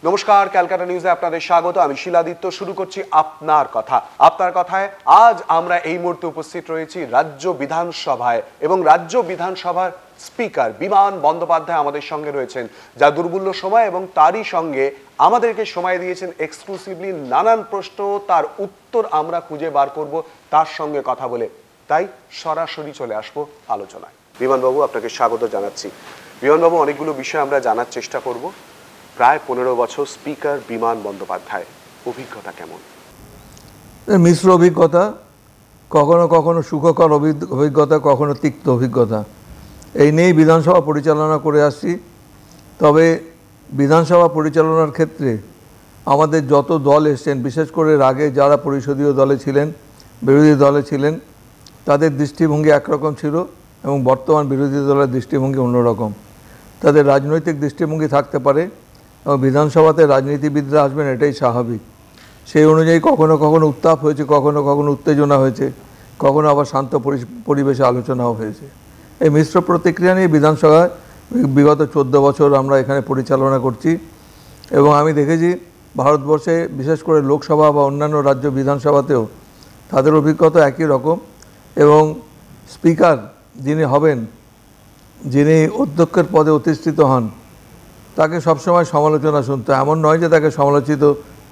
নমস্কার, ক্যালকাটা নিউজে আপনাদের স্বাগত। আমি শিলাদিত্য। শুরু করছি আপনার কথা। আপনার কথায় আজ আমরা এই মুহূর্তে উপস্থিত রয়েছি রাজ্য বিধানসভায় এবং রাজ্য বিধানসভার স্পিকার বিমান বন্দ্যোপাধ্যায় আমাদের সঙ্গে রয়েছেন, যা দুর্মূল্য সময় এবং তারই সঙ্গে আমাদেরকে সময় দিয়েছেন এক্সক্লুসিভলি নানান প্রশ্ন, তার উত্তর আমরা খুঁজে বার করব তার সঙ্গে কথা বলে। তাই সরাসরি চলে আসবো আলোচনায়। বিমানবাবু, আপনাকে স্বাগত জানাচ্ছি। বিমানবাবু, অনেকগুলো বিষয় আমরা জানার চেষ্টা করব। প্রায় 15 বছর স্পিকার বিমান বন্দ্যোপাধ্যায়, অভিজ্ঞতা কেমন? মিশ্র অভিজ্ঞতা, কখনো কখনো সুখকর অভিজ্ঞতা, কখনো তিক্ত অভিজ্ঞতা। এই নিয়েই বিধানসভা পরিচালনা করে আসছি। তবে বিধানসভা পরিচালনার ক্ষেত্রে আমাদের যত দল এসছেন, বিশেষ করে আগে যারা পরিষদীয় দলে ছিলেন, বিরোধী দলে ছিলেন, তাদের দৃষ্টিভঙ্গি একরকম ছিল এবং বর্তমান বিরোধী দলের দৃষ্টিভঙ্গি অন্যরকম। তাদের রাজনৈতিক দৃষ্টিভঙ্গি থাকতে পারে এবং বিধানসভাতে রাজনীতিবিদরা আসবেন, এটাই স্বাভাবিক। সেই অনুযায়ী কখনো কখনো উত্তাপ হয়েছে, কখনো কখনো উত্তেজনা হয়েছে, কখনো আবার শান্ত পরিবেশে আলোচনাও হয়েছে। এই মিশ্র প্রতিক্রিয়া নিয়ে বিধানসভায় বিগত 14 বছর আমরা এখানে পরিচালনা করছি এবং আমি দেখেছি ভারতবর্ষে বিশেষ করে লোকসভা বা অন্যান্য রাজ্য বিধানসভাতেও তাদের অভিজ্ঞতা একই রকম। এবং স্পিকার যিনি হবেন, যিনি অধ্যক্ষের পদে অধিষ্ঠিত হন, তাকে সবসময় সমালোচনা শুনতে, এমন নয় যে তাকে সমালোচিত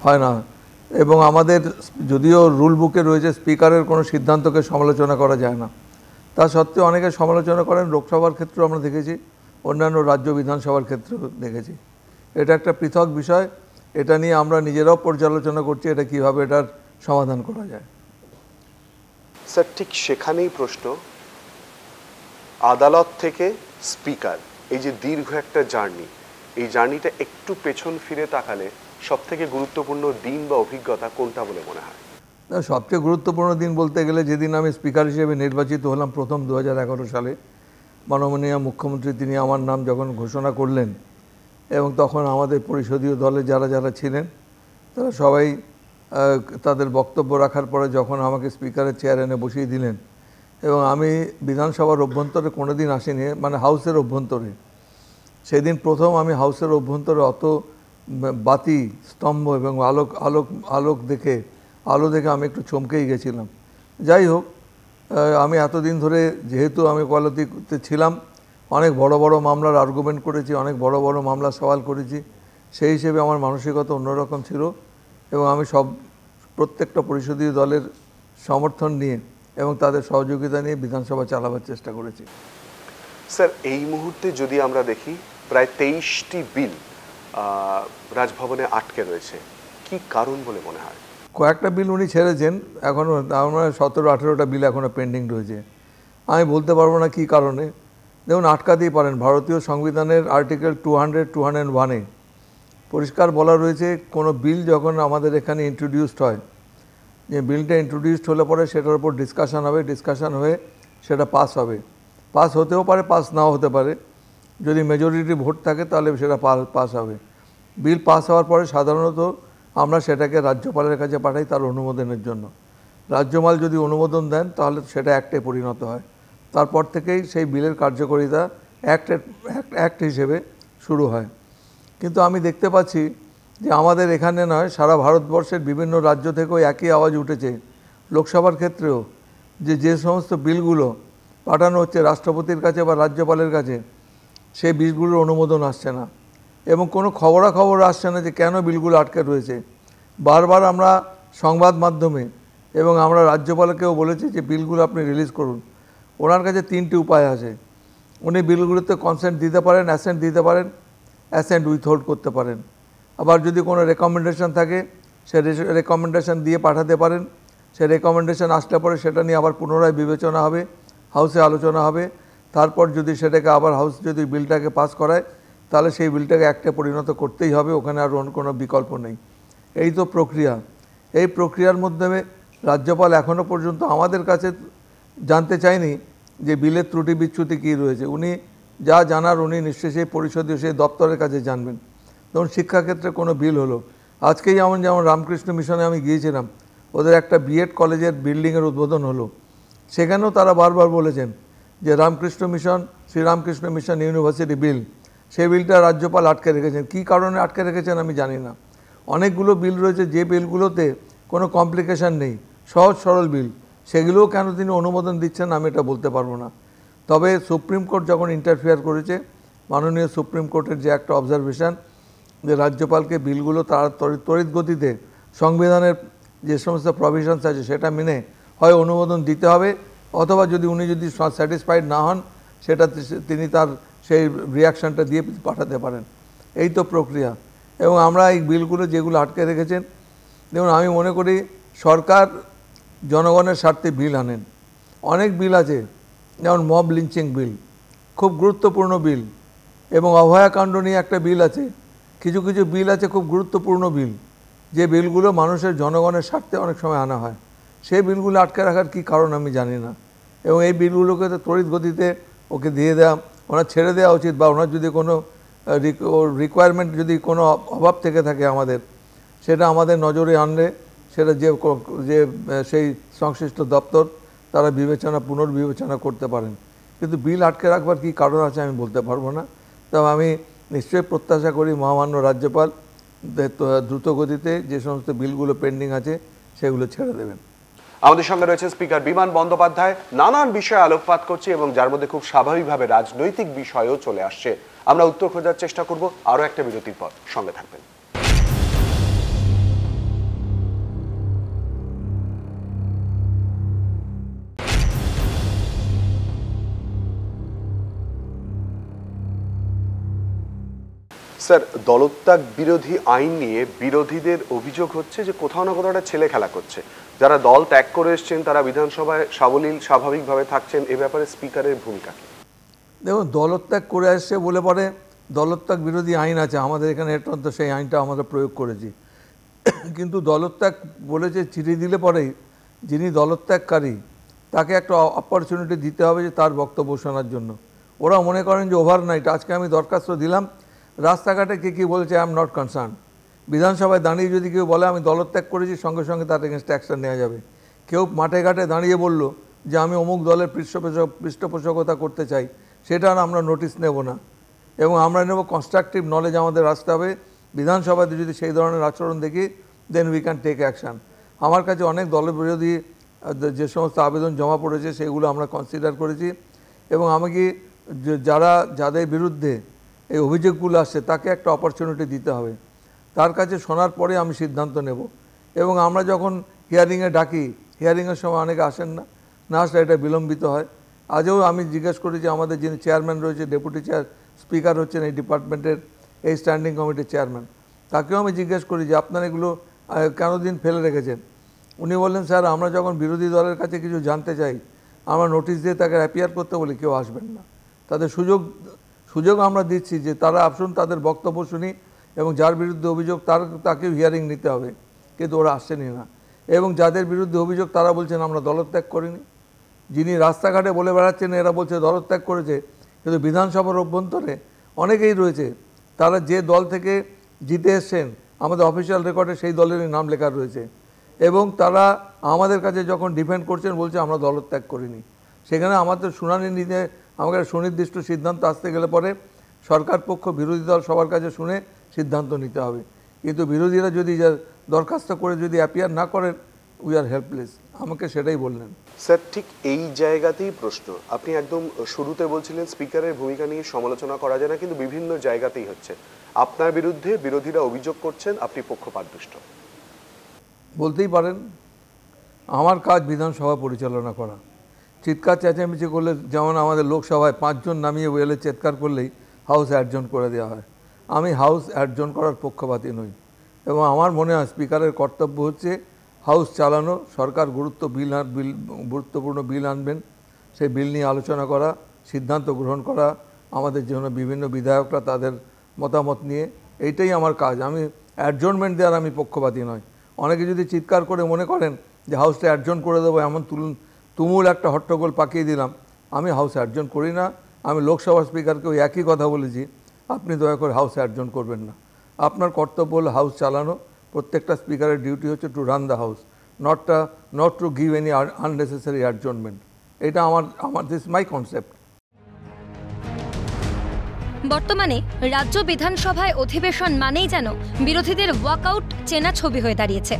হয় না। এবং আমাদের যদিও রুল বুকে রয়েছে স্পিকারের কোনো সিদ্ধান্তকে সমালোচনা করা যায় না, তা সত্ত্বেও অনেকে সমালোচনা করেন। লোকসভার ক্ষেত্রেও আমরা দেখেছি, অন্যান্য রাজ্য বিধানসভার ক্ষেত্রেও দেখেছি। এটা একটা পৃথক বিষয়, এটা নিয়ে আমরা নিজেরাও পর্যালোচনা করছি, এটা কীভাবে এটার সমাধান করা যায়। স্যার, ঠিক সেখানেই প্রশ্ন, আদালত থেকে স্পিকার, এই যে দীর্ঘ একটা জার্নি, এই জার্নিটা একটু পেছন ফিরে তাকালে সবথেকে গুরুত্বপূর্ণ দিন বা অভিজ্ঞতা কোনটা বলে মনে হয়? সবচেয়ে গুরুত্বপূর্ণ দিন বলতে গেলে যেদিন আমি স্পিকার হিসেবে নির্বাচিত হলাম প্রথম 2011 সালে, মাননীয় মুখ্যমন্ত্রী তিনি আমার নাম যখন ঘোষণা করলেন এবং তখন আমাদের পরিষদীয় দলে যারা যারা ছিলেন তারা সবাই তাদের বক্তব্য রাখার পরে যখন আমাকে স্পিকারের চেয়ার এনে বসিয়ে দিলেন এবং আমি বিধানসভার অভ্যন্তরে কোনো দিন আসিনি, মানে হাউসের অভ্যন্তরে, সেদিন প্রথম আমি হাউসের অভ্যন্তরে অত বাতি স্তম্ভ এবং আলোক দেখে আমি একটু চমকেই গেছিলাম। যাই হোক, আমি এতদিন ধরে যেহেতু আমি পলিটিক্সে ছিলাম, অনেক বড় বড় মামলার আর্গুমেন্ট করেছি, অনেক বড় বড় মামলার সওয়াল করেছি, সেই হিসেবে আমার মানসিকতা অন্যরকম ছিল এবং আমি প্রত্যেকটা পরিষদীয় দলের সমর্থন নিয়ে এবং তাদের সহযোগিতা নিয়ে বিধানসভা চালাবার চেষ্টা করেছি। স্যার, এই মুহূর্তে যদি আমরা দেখি প্রায় 23টি বিল রাজভবনে আটকে রয়েছে, কি কারণ বলে মনে হয়? কয়েকটা বিল উনি ছেড়েছেন, এখনও আমার 17-18টা বিল এখনও পেন্ডিং রয়েছে। আমি বলতে পারবো না কী কারণে। দেখুন, আটকাতেই পারেন। ভারতীয় সংবিধানের আর্টিকেল 200-201-এ পরিষ্কার বলা রয়েছে, কোনো বিল যখন আমাদের এখানে ইন্ট্রোডিউসড হয়, যে বিলটা ইন্ট্রোডিউসড হলে পরে সেটার উপর ডিসকাশন হবে, ডিসকাশন হয়ে সেটা পাস হবে। পাস হতেও পারে, পাস নাও হতে পারে। যদি মেজরিটি ভোট থাকে তাহলে সেটা পাস হবে। বিল পাস হওয়ার পরে সাধারণত আমরা সেটাকে রাজ্যপালের কাছে পাঠাই তার অনুমোদনের জন্য। রাজ্যপাল যদি অনুমোদন দেন তাহলে সেটা অ্যাক্টে পরিণত হয়। তারপর থেকেই সেই বিলের কার্যকারিতা অ্যাক্ট হিসেবে শুরু হয়। কিন্তু আমি দেখতে পাচ্ছি যে আমাদের এখানে নয়, সারা ভারতবর্ষের বিভিন্ন রাজ্য থেকেও একই আওয়াজ উঠেছে, লোকসভার ক্ষেত্রেও, যে সমস্ত বিলগুলো পাঠানো হচ্ছে রাষ্ট্রপতির কাছে বা রাজ্যপালের কাছে, সেই বিলগুলোর অনুমোদন আসছে না এবং কোনো খবরাখবর আসছে না যে কেন বিলগুলো আটকে রয়েছে। বারবার আমরা সংবাদ মাধ্যমে এবং আমরা রাজ্যপালকেও বলেছি যে বিলগুলো আপনি রিলিজ করুন। ওনার কাছে 3টি উপায় আছে। উনি বিলগুলোতে কনসেন্ট দিতে পারেন, অ্যাসেন্ট দিতে পারেন, অ্যাসেন্ট উইথহোল্ড করতে পারেন। আবার যদি কোনো রেকমেন্ডেশন থাকে সে রেকমেন্ডেশন দিয়ে পাঠাতে পারেন। সে রেকমেন্ডেশন আসলে পরে সেটা নিয়ে আবার পুনরায় বিবেচনা হবে, হাউসে আলোচনা হবে। তারপর যদি সেটাকে আবার হাউস যদি বিলটাকে পাস করায় তাহলে সেই বিলটাকে অ্যাক্টে পরিণত করতেই হবে, ওখানে আর অন্য কোনো বিকল্প নেই। এই তো প্রক্রিয়া। এই প্রক্রিয়ার মাধ্যমে রাজ্যপাল এখনও পর্যন্ত আমাদের কাছে জানতে চায়নি যে বিলের ত্রুটি বিচ্যুতি কী রয়েছে। উনি যা জানার উনি নিশ্চয়ই সেই পরিষদীয় সেই দপ্তরের কাছে জানবেন। ধরুন শিক্ষাক্ষেত্রে কোনো বিল হলো, আজকেই যেমন রামকৃষ্ণ মিশনে আমি গিয়েছিলাম, ওদের একটা বিএড কলেজের বিল্ডিংয়ের উদ্বোধন হলো। সেখানেও তারা বারবার বলেছেন যে Ramakrishna Mission, Sriramakrishna Mission university bill, সেই বিলটা রাজ্যপাল আটকে রেখেছেন। কী কারণে আটকে রেখেছেন আমি জানি না। অনেকগুলো বিল রয়েছে যে বিলগুলোতে কোনো কমপ্লিকেশান নেই, সহজ সরল বিল, সেগুলোও কেন তিনি অনুমোদন দিচ্ছেন আমি এটা বলতে পারবো না। তবে সুপ্রিম কোর্ট যখন ইন্টারফেয়ার করেছে, মাননীয় সুপ্রিম কোর্টের যে একটা অবজারভেশন যে রাজ্যপালকে বিলগুলো তার তড়িৎ গতিতে সংবিধানের যে সমস্ত প্রভিশনস আছে সেটা মেনে হয় অনুমোদন দিতে হবে, অথবা উনি যদি স্যাটিসফাইড না হন সেটা তিনি তার সেই রিয়াকশানটা দিয়ে পাঠাতে পারেন। এই তো প্রক্রিয়া। এবং আমরা এই বিলগুলো যেগুলো আটকে রেখেছেন, দেখুন আমি মনে করি সরকার জনগণের স্বার্থে বিল আনেন। অনেক বিল আছে, যেমন মব লিঞ্চিং বিল, খুব গুরুত্বপূর্ণ বিল, এবং অভয়াকাণ্ড নিয়ে একটা বিল আছে। কিছু কিছু বিল আছে খুব গুরুত্বপূর্ণ বিল, যে বিলগুলো মানুষের জনগণের স্বার্থে অনেক সময় আনা হয়। সেই বিলগুলো আটকে রাখার কী কারণ আমি জানি না। এবং এই বিলগুলোকে তো তড়িৎ গতিতে ওকে দিয়ে দেওয়া, ওনার ছেড়ে দেওয়া উচিত, বা ওনার যদি কোনো রিকোয়ারমেন্ট যদি কোনো অভাব থেকে থাকে আমাদের, সেটা আমাদের নজরে আনলে সেটা যে সেই সংশ্লিষ্ট দপ্তর তারা পুনর্বিবেচনা করতে পারেন। কিন্তু বিল আটকে রাখবার কী কারণ আছে আমি বলতে পারবো না। তবে আমি নিশ্চয়ই প্রত্যাশা করি মহামান্য রাজ্যপাল দ্রুত গতিতে যে সমস্ত বিলগুলো পেন্ডিং আছে সেগুলো ছেড়ে দেবেন। আমাদের সঙ্গে রয়েছে স্পিকার বিমান বন্দ্যোপাধ্যায়। নানান বিষয়ে আলোকপাত করছে এবং যার মধ্যে খুব স্বাভাবিকভাবে রাজনৈতিক বিষয়ও চলে আসছে। আমরা উত্তর খোঁজার চেষ্টা করব আরও একটা বিরতির পর। সঙ্গে থাকবেন। স্যার, দলত্যাগ বিরোধী আইন নিয়ে বিরোধীদের অভিযোগ হচ্ছে যে কোথাও না কোথাও একটা ছেলে খেলা করছে। যারা দল ত্যাগ করে এসছেন তারা বিধানসভায় সাবলীল স্বাভাবিকভাবে থাকছেন, এ ব্যাপারে স্পিকারের ভূমিকা কি? দেখুন, দলত্যাগ করে আসছে বলে পরে দলত্যাগ বিরোধী আইন আছে আমাদের এখানে, তো সেই আইনটা আমরা প্রয়োগ করেছি। কিন্তু দলত্যাগ বলেছে চিঠি দিলে পরেই যিনি দলত্যাগকারী তাকে একটা অপরচুনিটি দিতে হবে যে তার বক্তব্য শোনার জন্য। ওরা মনে করেন যে ওভারনাইট আজকে আমি দরখাস্ত দিলাম, রাস্তাঘাটে কে কী বলছে আই এম নট কনসার্ন। বিধানসভায় দাঁড়িয়ে যদি কেউ বলে আমি দলত্যাগ করেছি, সঙ্গে সঙ্গে তার এগেনস্ট অ্যাকশন নেওয়া যাবে। কেউ মাঠে ঘাটে দাঁড়িয়ে বলল যে আমি অমুক দলের পৃষ্ঠপোষকতা করতে চাই, সেটা আমরা নোটিশ নেব না, এবং আমরা নেব কনস্ট্রাকটিভ নলেজ আমাদের আসতে হবে। বিধানসভাতে যদি সেই ধরনের আচরণ দেখি then we can take action. আমার কাছে অনেক দলবিরোধী যে সমস্ত আবেদন জমা পড়েছে সেগুলো আমরা কনসিডার করেছি, এবং আমাকে যাদের বিরুদ্ধে এই অভিযোগগুলো আসছে তাকে একটা অপরচুনিটি দিতে হবে। তার কাছে শোনার পরে আমি সিদ্ধান্ত নেব। এবং আমরা যখন হিয়ারিংয়ে ডাকি, হিয়ারিংয়ের সময় অনেকে আসেন না, না আসলে এটা বিলম্বিত হয়। আজও আমি জিজ্ঞেস করি যে আমাদের যিনি চেয়ারম্যান রয়েছে, ডেপুটি স্পিকার হচ্ছেন এই ডিপার্টমেন্টের, এই স্ট্যান্ডিং কমিটির চেয়ারম্যান, তাকেও আমি জিজ্ঞেস করি যে আপনারা এগুলো কেন দিন ফেলে রেখেছেন। উনি বললেন স্যার আমরা যখন বিরোধী দলের কাছে কিছু জানতে চাই আমরা নোটিশ দিয়ে তাকে অ্যাপিয়ার করতে বলি, কেউ আসবেন না। তাদের সুযোগ আমরা দিচ্ছি যে তারা আসুন, তাদের বক্তব্য শুনি, এবং যার বিরুদ্ধে অভিযোগ তাকেও হিয়ারিং নিতে হবে, কিন্তু ওরা আসছেনই না। এবং যাদের বিরুদ্ধে অভিযোগ তারা বলছেন আমরা দলত্যাগ করিনি। যিনি রাস্তাঘাটে বলে বেড়াচ্ছেন এরা বলছে দলত্যাগ করেছে, কিন্তু বিধানসভার অভ্যন্তরে অনেকেই রয়েছে তারা যে দল থেকে জিতে এসছেন আমাদের অফিসিয়াল রেকর্ডে সেই দলেরই নাম লেখা রয়েছে, এবং তারা আমাদের কাছে যখন ডিফেন্ড করছেন বলছে আমরা দলত্যাগ করিনি। সেখানে আমাদের শুনানি নিতে আমাকে সুনির্দিষ্ট সিদ্ধান্ত আসতে গেলে পরে সরকার পক্ষ বিরোধী দল সবার কাছে শুনে সিদ্ধান্ত নিতে হবে। কিন্তু বিরোধীরা যদি দরখাস্ত করে যদি অ্যাপিয়ার না করেন উই আর হেল্পলেস, আমাকে সেটাই বললেন। স্যার, ঠিক এই জায়গাতেই প্রশ্ন। আপনি একদম শুরুতে বলছিলেন স্পিকারের ভূমিকা নিয়ে সমালোচনা করা যায় না, কিন্তু বিভিন্ন জায়গাতেই হচ্ছে। আপনার বিরুদ্ধে বিরোধীরা অভিযোগ করছেন আপনি পক্ষপাতদুষ্ট। বলতেই পারেন, আমার কাজ বিধানসভা পরিচালনা করা। চিৎকার চেঁচামেচি করলে, যেমন আমাদের লোকসভায় 5 জন নামিয়ে ওয়েলে চিৎকার করলেই হাউস অ্যাডজন করে দেওয়া হয়, আমি হাউস অ্যাডজন করার পক্ষপাতী নই। এবং আমার মনে হয় স্পিকারের কর্তব্য হচ্ছে হাউস চালানো, সরকার গুরুত্বপূর্ণ বিল আনবেন, সেই বিল নিয়ে আলোচনা করা, সিদ্ধান্ত গ্রহণ করা, আমাদের জন্য বিভিন্ন বিধায়করা তাদের মতামত নিয়ে, এইটাই আমার কাজ। আমি অ্যাডজনমেন্ট দেওয়ার আমি পক্ষপাতী নয়। অনেকে যদি চিৎকার করে মনে করেন যে হাউসটা অ্যাডজন করে দেবো, এমন তুমুল একটা হট্টগোল পাকিয়ে দিলাম, আমি হাউস অ্যাডজন করি না। আমি লোকসভার স্পিকারকেও একই কথা বলেছি, আপনি দয়া করে হাউস অ্যাডজন করবেন না। আপনার কর্তব্য হলো হাউস চালানো। প্রত্যেকটা স্পিকারের ডিউটি হচ্ছে to run the house, not to give any unnecessary adjournment. এটা আমার দিস মাই কনসেপ্ট। বর্তমানে রাজ্য বিধানসভায় অধিবেশন মানেই যেন বিরোধীদের ওয়াকআউট চেনা ছবি হয়ে দাঁড়িয়েছে।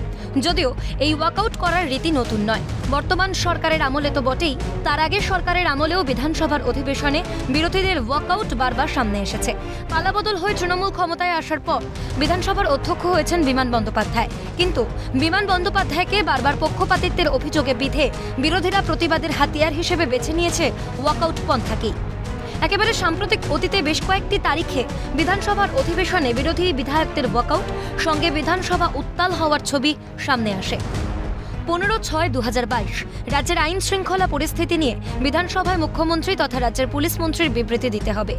যদিও এই ওয়াকআউট করার রীতি নতুন নয়, বর্তমান সরকারের আমলে তো বটেই, তার আগে সরকারের আমলেও বিধানসভার অধিবেশনে বিরোধীদের ওয়াকআউট বারবার সামনে এসেছে। পালাবদল হয়ে তৃণমূল ক্ষমতায় আসার পর বিধানসভার অধ্যক্ষ হয়েছেন বিমান বন্দ্যোপাধ্যায়, কিন্তু বিমান বন্দ্যোপাধ্যায়কে বারবার পক্ষপাতিত্বের অভিযোগে বিধে বিরোধীরা প্রতিবাদের হাতিয়ার হিসেবে বেছে নিয়েছে ওয়াকআউট পন্থাকেই। একেবারে সাম্প্রতিক অতীতে বেশ কয়েকটি তারিখে বিধানসভার অধিবেশনে বিরোধী বিধায়কদের ওয়াকআউট সঙ্গে বিধানসভা উত্তাল হওয়ার ছবি সামনে আসে। 15/6/2022 রাজ্যের আইন শৃঙ্খলা পরিস্থিতি নিয়ে বিধানসভায় মুখ্যমন্ত্রী তথা রাজ্যের পুলিশ মন্ত্রীর বিবৃতি দিতে হবে।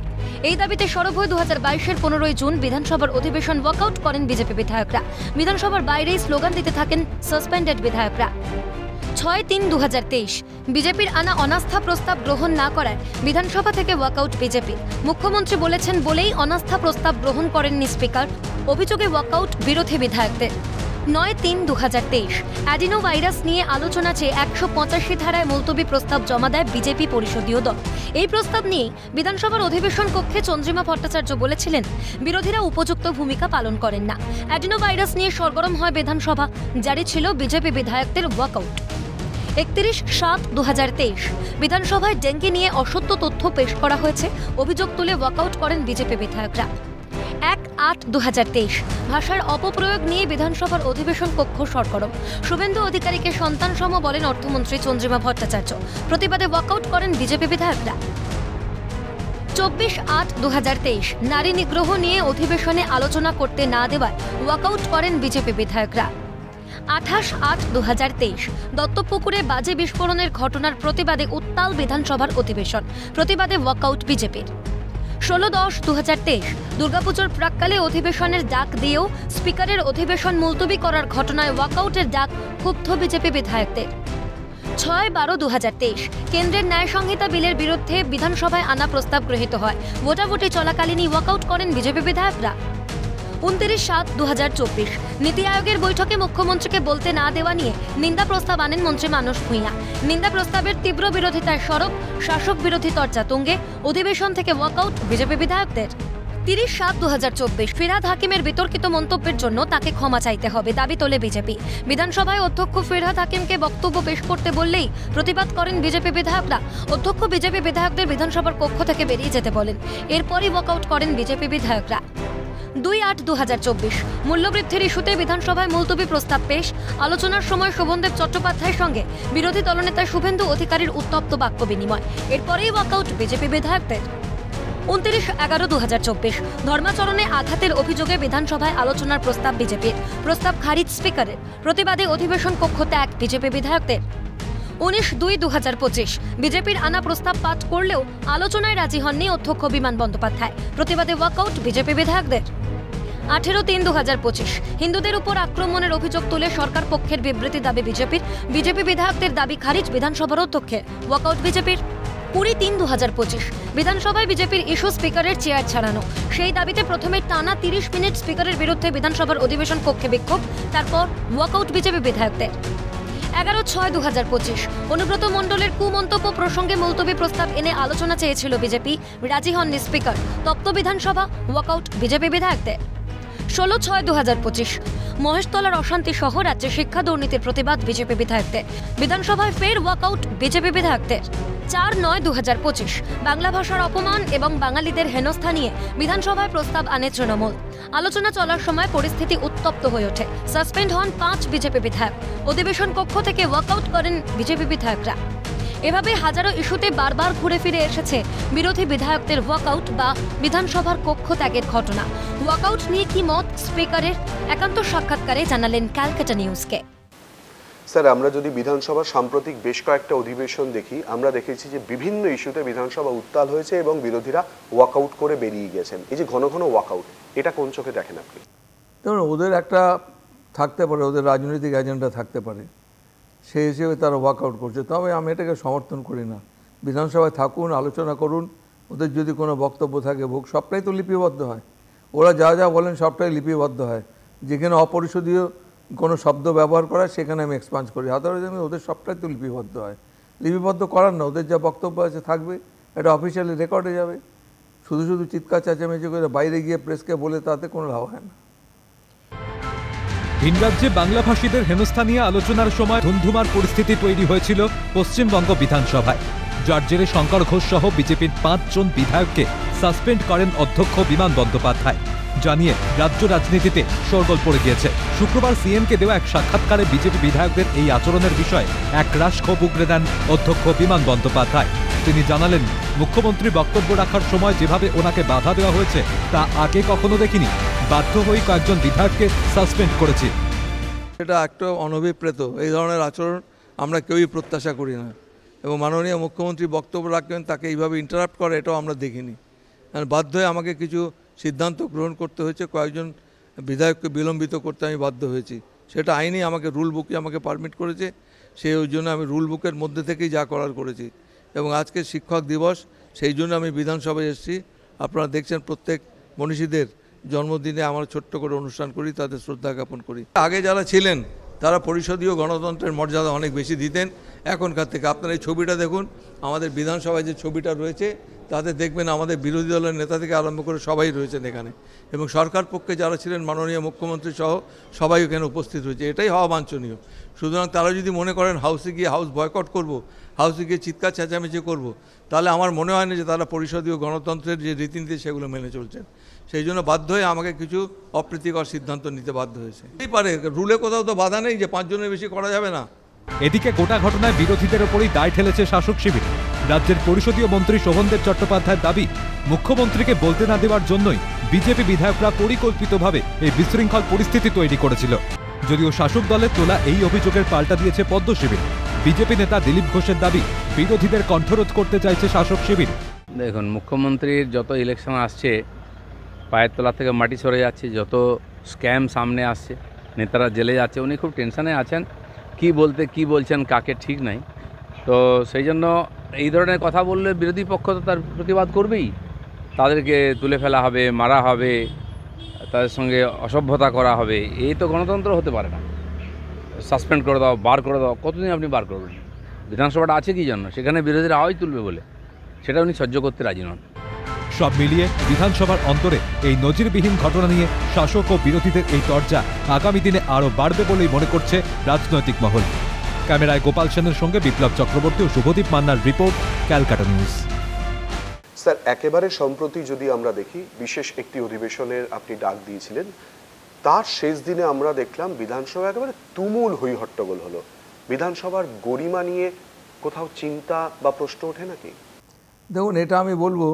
এই দাবিতে সরব হয়ে 2022-এর 15 জুন বিধানসভার অধিবেশন ওয়াকআউট করেন বিজেপি বিধায়করা। বিধানসভার বাইরেই স্লোগান দিতে থাকেন সাসপেন্ডেড বিধায়করা। 6/3/2023 বিজেপির আনা অনাস্থা প্রস্তাব গ্রহণ না করায় বিধানসভা থেকে ওয়াকআউট বিজেপি। মুখ্যমন্ত্রী বলেছেন বলেই অনাস্থা প্রস্তাব গ্রহণ করেননি স্পিকার, অভিযোগে ওয়াকআউট বিরোধী বিধায়কদের। 9/3/2023 অ্যাডিনো ভাইরাস নিয়ে আলোচনা চেয়ে 185 ধারায় মুলতবি প্রস্তাব জমা দেয় বিজেপি পরিষদীয় দল। এই প্রস্তাব নিয়ে বিধানসভার অধিবেশন কক্ষে চন্দ্রিমা ভট্টাচার্য বলেছিলেন বিরোধীরা উপযুক্ত ভূমিকা পালন করেন না। অ্যাডিনো ভাইরাস নিয়ে সরগরম হয় বিধানসভা, জারি ছিল বিজেপি বিধায়কদের ওয়াকআউট। 31/7/2023 বিধানসভায় ডেঙ্গি নিয়ে অসত্য তথ্য পেশ করা হয়েছে, অভিযোগ তুলে ওয়াকআউট করেন বিজেপি বিধায়করা। 1/8/2023 ভাষার অপপ্রয়োগ নিয়ে বিধানসভার অধিবেশন কক্ষ সরগরম। শুভেন্দু অধিকারীকে সন্তানসম বলেন অর্থমন্ত্রী চন্দ্রিমা ভট্টাচার্য, প্রতিবাদে ওয়াকআউট করেন বিজেপি বিধায়করা। 24/8/2023 নারী নিগ্রহ নিয়ে অধিবেশনে আলোচনা করতে না দেওয়ায় ওয়াকআউট করেন বিজেপি বিধায়করা। 28/8/2023 দত্তপুকুরে বাজে বিস্ফোরণের ঘটনার প্রতিবাদে উত্তাল বিধানসভার অধিবেশন, প্রতিবাদে ওয়াকআউট বিজেপির। 16/10/2023 দুর্গাপুজোর প্রাক্কালে অধিবেশনের ডাক দিয়েও স্পিকারের অধিবেশন মুলতবি করার ঘটনায় ওয়াকআউটের ডাক ক্ষুব্ধ বিজেপি বিধায়কদের। 6/12/2023 কেন্দ্রের ন্যায় সংহিতা বিলের বিরুদ্ধে বিধানসভায় আনা প্রস্তাব গৃহীত হয়, ভোটাভুটি চলাকালীনই ওয়াকআউট করেন বিজেপি বিধায়করা। 29/7/2024 নীতি আয়োগের বৈঠকে মুখ্যমন্ত্রীকে বলতে না দেওয়া নিয়ে নিন্দা প্রস্তাব আনেন মন্ত্রী মানস ভূঁইয়া। নিন্দা প্রস্তাবের তীব্র বিরোধিতায় সরব শাসক বিরোধী তরজা তুঙ্গে, অধিবেশন থেকে ওয়াকআউট বিজেপি বিধায়কদের। 30/7/2024 ফিরহাদ হাকিমের বিতর্কিত মন্তব্যের জন্য তাকে ক্ষমা চাইতে হবে, দাবি তোলে বিজেপি। বিধানসভায় অধ্যক্ষ ফিরহাদ হাকিমকে বক্তব্য পেশ করতে বললেই প্রতিবাদ করেন বিজেপি বিধায়করা। অধ্যক্ষ বিজেপি বিধায়কদের বিধানসভার কক্ষ থেকে বেরিয়ে যেতে বলেন, এরপরই ওয়াকআউট করেন বিজেপি বিধায়করা। 2/8/2024 মূল্যবৃদ্ধির ইস্যুতে বিধানসভায় মুলতবি প্রস্তাব পেশ, আলোচনার সময় শোভনদেব চট্টোপাধ্যায়ের সঙ্গে বিরোধী দলনেতা শুভেন্দু অধিকারীর উত্তপ্ত বাক্য বিনিময়, এরপরেই ওয়াকআউট বিজেপি বিধায়কদের। 29/11/2024 ধর্মাচরণে আঘাতের অভিযোগে বিধানসভায় আলোচনার প্রস্তাব বিজেপির, প্রস্তাব খারিজ স্পিকারের, প্রতিবাদে অধিবেশন কক্ষ ত্যাগ বিজেপি বিধায়কদের। 19/2/2025 বিজেপির আনা প্রস্তাব পাঠ করলেও আলোচনায় রাজি হননি অধ্যক্ষ বিমান বন্দ্যোপাধ্যায়, প্রতিবাদে ওয়াকআউট বিজেপি বিধায়কদের। 18/3/2025 হিন্দুদের উপর আক্রমণের অভিযোগ তুলে সরকার পক্ষের বিবৃতি দাবি বিজেপির, বিজেপি বিধায়কদের দাবি খারিজ বিধানসভার অধ্যক্ষের, ওয়াকআউট বিজেপির। 20/3/2025 বিধানসভায় বিজেপির ইস্যু স্পিকারের চেয়ার ছাড়ানো, সেই দাবিতে প্রথমে টানা 30 মিনিট স্পিকারের বিরুদ্ধে বিধানসভার অধিবেশন কক্ষে বিক্ষোভ, তারপর ওয়াকআউট বিজেপি বিধায়কদের। 11/6/2025 অনুব্রত মণ্ডলের কুমন্তব্য প্রসঙ্গে মুলতবি প্রস্তাব এনে আলোচনা চেয়েছিল বিজেপি, রাজি হননি স্পিকার, তপ্ত বিধানসভা, ওয়াকআউট বিজেপি বিধায়কদের। 16/6/2025 মহেশতলার অশান্তি সহ রাজ্যে শিক্ষা দুর্নীতির প্রতিবাদ বিজেপি বিধায়কদের, বিধানসভায় ফের ওয়াকআউট বিজেপি বিধায়কদের। 4/9/2025 বাংলা ভাষার অপমান এবং বাঙালিদের হেনস্থা নিয়ে বিধানসভায় প্রস্তাব আনে তৃণমূল, আলোচনা চলার সময় পরিস্থিতি উত্তপ্ত হয়ে ওঠে, সাসপেন্ড হন 5 বিজেপি বিধায়ক, অধিবেশন কক্ষ থেকে ওয়াকআউট করেন বিজেপি বিধায়করা। এভাবে হাজারো ইস্যুতে বারবার ঘুরে ফিরে এসেছে বিরোধী বিধায়কদের ওয়াকআউট বা বিধানসভার কক্ষ ত্যাগের ঘটনা। ওয়াকআউট নিয়ে কি মত স্পিকারের, একান্ত সাক্ষাৎকারে জানালেন ক্যালকাটা নিউজকে। স্যার, আমরা যদি বিধানসভার সাম্প্রতিক বেশ কয়েকটা অধিবেশন দেখি, আমরা দেখেছি যে বিভিন্ন ইস্যুতে বিধানসভা উত্তাল হয়েছে এবং বিরোধীরা ওয়াকআউট করে বেরিয়ে গেছেন। এই যে ঘন ঘন ওয়াকআউট, এটা কোন চোখে দেখেন আপনি? দেখুন, ওদের একটা থাকতে পারে, ওদের রাজনৈতিক এজেন্ডা থাকতে পারে, সেই হিসেবে তারা ওয়াকআউট করছে, তবে আমি এটাকে সমর্থন করি না। বিধানসভায় থাকুন, আলোচনা করুন, ওদের যদি কোনো বক্তব্য থাকে হোক, সবটাই তো লিপিবদ্ধ হয়, ওরা যা যা বলেন সবটাই লিপিবদ্ধ হয়। যেখানে অপরিশোধীয় কোনো শব্দ ব্যবহার করা সেখানে আমি এক্সপাঞ্জ করি, আদারওয়াইজ আমি ওদের সবটাই তো লিপিবদ্ধ হয়। লিপিবদ্ধ করার না, ওদের যা বক্তব্য আছে থাকবে, এটা অফিসিয়ালি রেকর্ডে যাবে। শুধু শুধু চিৎকার চেঁচামেচি করে বাইরে গিয়ে প্রেসকে বলে তাতে কোনো লাভ হয় না। ভিন রাজ্যে বাংলাভাষীদের হেনস্থা নিয়ে আলোচনার সময় ধুমধুমার পরিস্থিতি তৈরি হয়েছিল পশ্চিমবঙ্গ বিধানসভায়, যার জেরে শঙ্কর ঘোষ সহ বিজেপির 5 জন বিধায়ককে সাসপেন্ড করেন অধ্যক্ষ বিমান বন্দ্যোপাধ্যায়। জানিয়ে রাজ্য রাজনীতিতে শোরগোল পড়ে গিয়েছে। শুক্রবার সিএমকে দেওয়া এক সাক্ষাৎকারে বিজেপি বিধায়কদের এই আচরণের বিষয়ে একরাশ ক্ষোভ উগরে দেন অধ্যক্ষ বিমান বন্দ্যোপাধ্যায়। তিনি জানালেন, মুখ্যমন্ত্রী বক্তব্য রাখার সময় যেভাবে ওনাকে বাধা দেওয়া হয়েছে তা আগে কখনো দেখিনি। বাধ্য হয়ে কয়েকজন বিধায়ককে সাসপেন্ড করেছি। এটা একটা অনভিপ্রেত, এই ধরনের আচরণ আমরা কেউই প্রত্যাশা করি না। এবং মাননীয় মুখ্যমন্ত্রী বক্তব্য রাখবেন, তাকে এইভাবে ইন্টারাপ্ট করে এটাও আমরা দেখিনি। বাধ্য হয়ে আমাকে কিছু সিদ্ধান্ত গ্রহণ করতে হয়েছে, কয়েকজন বিধায়ককে বিলম্বিত করতে আমি বাধ্য হয়েছি। সেটা আইনি আমাকে রুল বুকে আমাকে পারমিট করেছে, সেই জন্য আমি রুল বুকের মধ্যে থেকেই যা করার করেছি। এবং আজকে শিক্ষক দিবস, সেই জন্য আমি বিধানসভায় এসেছি। আপনারা দেখছেন প্রত্যেক মনীষীদের জন্মদিনে আমরা ছোট্ট করে অনুষ্ঠান করি, তাদের শ্রদ্ধা জ্ঞাপন করি। আগে যারা ছিলেন তারা পরিষদীয় গণতন্ত্রের মর্যাদা অনেক বেশি দিতেন এখনকার থেকে। আপনারা এই ছবিটা দেখুন, আমাদের বিধানসভায় যে ছবিটা রয়েছে তাতে দেখবেন আমাদের বিরোধী দলের নেতা থেকে আরম্ভ করে সবাই রয়েছেন এখানে, এবং সরকার পক্ষে যারা ছিলেন মাননীয় মুখ্যমন্ত্রী সহ সবাই এখানে উপস্থিত হয়েছে। এটাই হওয়া বাঞ্ছনীয়। সুতরাং তারা যদি মনে করেন হাউসে গিয়ে হাউস বয়কট করব, হাউসে গিয়ে চিৎকার চেঁচামেচি করব, তাহলে আমার মনে হয় না যে তারা পরিষদীয় গণতন্ত্রের যে রীতিনীতি সেগুলো মেনে চলছেন। সেই জন্য বাধ্য হয়ে আমাকে কিছু অপ্রীতিকর সিদ্ধান্ত নিতে বাধ্য হয়েছে। এই পারে, রুলে কোথাও তো বাধা নেই যে 5 জনের বেশি করা যাবে না। এদিকে গোটা ঘটনায় বিরোধীদের ওপরই দায় ঠেলেছে শাসক শিবির। রাজ্যের পরিষদীয় মন্ত্রী শোভনদেব চট্টোপাধ্যায়ের দাবি, মুখ্যমন্ত্রীকে বলতে না দেওয়ার জন্যই বিজেপি বিধায়করা পরিকল্পিতভাবে এই বিশৃঙ্খল পরিস্থিতি তৈরি করেছিল। যদিও শাসক দলের তোলা এই অভিযোগের পাল্টা দিয়েছে পদ্ম শিবির। বিজেপি নেতা দিলীপ ঘোষের দাবি, বিরোধীদের কণ্ঠরোধ করতে চাইছে শাসক শিবির। দেখুন, মুখ্যমন্ত্রীর যত ইলেকশন আসছে পায়ের তলা থেকে মাটি সরে যাচ্ছে, যত স্ক্যাম সামনে আসছে, নেতারা জেলে যাচ্ছে, উনি খুব টেনশনে আছেন। কি বলছেন কাকে ঠিক নাই। তো সেই জন্য এই ধরনের কথা বললে বিরোধী পক্ষ তো তার প্রতিবাদ করবেই। তাদেরকে তুলে ফেলা হবে, মারা হবে, তাদের সঙ্গে অসভ্যতা করা হবে। এই তো গণতন্ত্র হতে পারে না। সাসপেন্ড করে দাও, বার করে দাও, কতদিন আপনি বার করবেন? বিধানসভাটা আছে কি জন্য? সেখানে বিরোধীরা আওয়াজ তুলবে বলে, সেটা উনি সহ্য করতে রাজি নন। সব মিলিয়ে বিধানসভার অন্তরে এই নজিরবিহীন ঘটনা নিয়ে শাসক ও বিরোধীদের এই চর্চা আগামী দিনে আরও বাড়বে বলেই মনে করছে রাজনৈতিক মহল। ক্যামেরায় গোপাল সেনের সঙ্গে বিপ্লব চক্রবর্তী ও শুভদীপ মান্নার রিপোর্ট, ক্যালকাটা নিউজ। স্যার, একেবারে সম্প্রতি যদি আমরা দেখি, বিশেষ একটি অধিবেশনের আপনি ডাক দিয়েছিলেন, তার শেষ দিনে আমরা দেখলাম বিধানসভা একেবারে তুমুল হই হট্টগোল হলো। বিধানসভার গরিমা নিয়ে কোথাও চিন্তা বা প্রশ্ন ওঠে নাকি? দেখুন, এটা আমি বলবো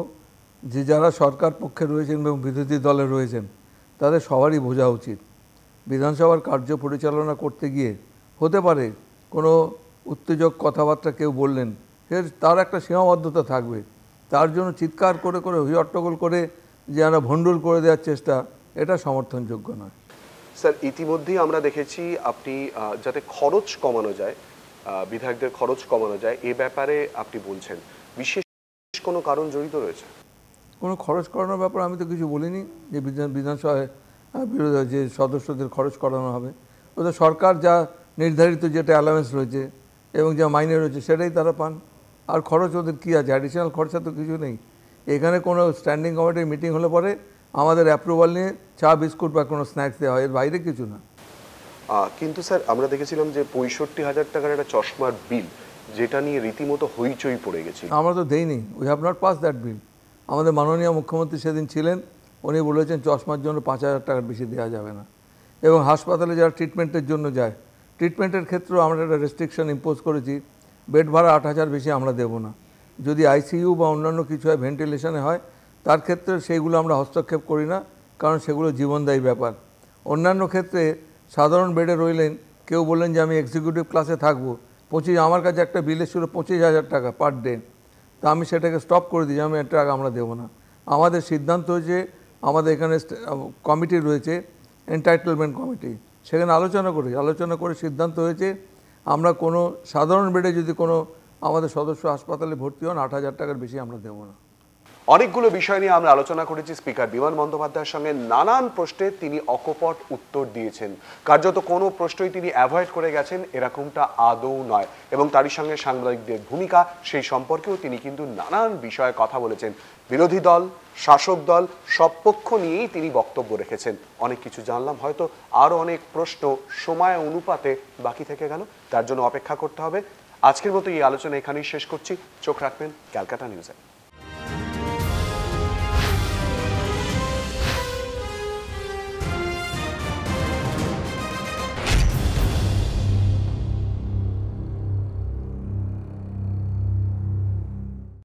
যে যারা সরকার পক্ষে রয়েছেন এবং বিরোধী দলে রয়েছেন তাদের সবারই বোঝা উচিত, বিধানসভার কার্য পরিচালনা করতে গিয়ে হতে পারে কোনো উত্তেজক কথাবার্তা কেউ বললেন, তার একটা সীমাবদ্ধতা থাকবে। তার জন্য চিৎকার করে করে হই হট্টগোল করে যে আমরা ভণ্ডুল করে দেওয়ার চেষ্টা, এটা সমর্থনযোগ্য নয়। স্যার, ইতিমধ্যেই আমরা দেখেছি আপনি যাতে খরচ কমানো যায়, বিধায়কদের খরচ কমানো যায়, এ ব্যাপারে আপনি বলছেন। বিশেষ কোনো কারণ জড়িত রয়েছে? কোনো খরচ করানোর ব্যাপারে আমি তো কিছু বলিনি যে বিধানসভায় বিরোধী যে সদস্যদের খরচ করানো হবে। ওদের সরকার যা নির্ধারিত যেটা অ্যালাউন্স রয়েছে এবং যা মাইনে রয়েছে সেটাই তারা পান। আর খরচ ওদের কী আছে? অ্যাডিশনাল খরচা তো কিছু নেই। এখানে কোনো স্ট্যান্ডিং কমিটির মিটিং হলে পরে আমাদের অ্যাপ্রুভাল নিয়ে চা বিস্কুট বা কোনো স্ন্যাক্স দেওয়া হয়, এর বাইরে কিছু না। কিন্তু স্যার, আমরা দেখেছিলাম যে 65,000 টাকার একটা চশমার বিল, যেটা নিয়ে রীতিমতো হইচই পড়ে গেছে। আমরা তো দেইনি, we have not pass that bill. আমাদের মাননীয় মুখ্যমন্ত্রী সেদিন ছিলেন, উনি বলেছেন চশমার জন্য 5,000 টাকার বেশি দেওয়া যাবে না। এবং হাসপাতালে যারা ট্রিটমেন্টের জন্য যায়, ট্রিটমেন্টের ক্ষেত্রেও আমরা একটা রেস্ট্রিকশন ইম্পোজ করেছি, বেড ভাড়া 8,000 বেশি আমরা দেবো না। যদি আইসিইউ বা অন্যান্য কিছু হয়, ভেন্টিলেশনে হয়, তার ক্ষেত্রে সেইগুলো আমরা হস্তক্ষেপ করি না, কারণ সেগুলো জীবনদায়ী ব্যাপার। অন্যান্য ক্ষেত্রে সাধারণ বেডে রইলেন, কেউ বললেন যে আমি এক্সিকিউটিভ ক্লাসে থাকবো, আমার কাছে একটা বিল ছিল 25,000 টাকা পার ডে। তা আমি সেটাকে স্টপ করে দিই, আমি একটা টাকা আমরা দেবো না। আমাদের সিদ্ধান্ত হয়েছে, আমাদের এখানে কমিটি রয়েছে, এন্টাইটেলমেন্ট কমিটি, সেখানে আলোচনা করে সিদ্ধান্ত হয়েছে আমরা কোনো সাধারণ বেডে যদি কোনো আমাদের সদস্য হাসপাতালে ভর্তি হন 8,000 টাকার বেশি আমরা দেবো না। অনেকগুলো বিষয় নিয়ে আমরা আলোচনা করেছি স্পিকার বিমান বন্দ্যোপাধ্যায়ের সঙ্গে। নানান প্রশ্নে তিনি অকপট উত্তর দিয়েছেন, কার্যত কোনো প্রশ্নই তিনি অ্যাভয়েড করে গেছেন এরকমটা আদৌ নয়। এবং তারই সঙ্গে সাংবাদিকদের ভূমিকা, সেই সম্পর্কেও তিনি কিন্তু নানান বিষয়ে কথা বলেছেন। বিরোধী দল, শাসক দল, সব পক্ষ নিয়েই তিনি বক্তব্য রেখেছেন। অনেক কিছু জানলাম, হয়তো আরও অনেক প্রশ্ন সময় অনুপাতে বাকি থেকে গেল, তার জন্য অপেক্ষা করতে হবে। আজকের মতো এই আলোচনা এখানেই শেষ করছি। চোখ রাখবেন ক্যালকাটা নিউজে।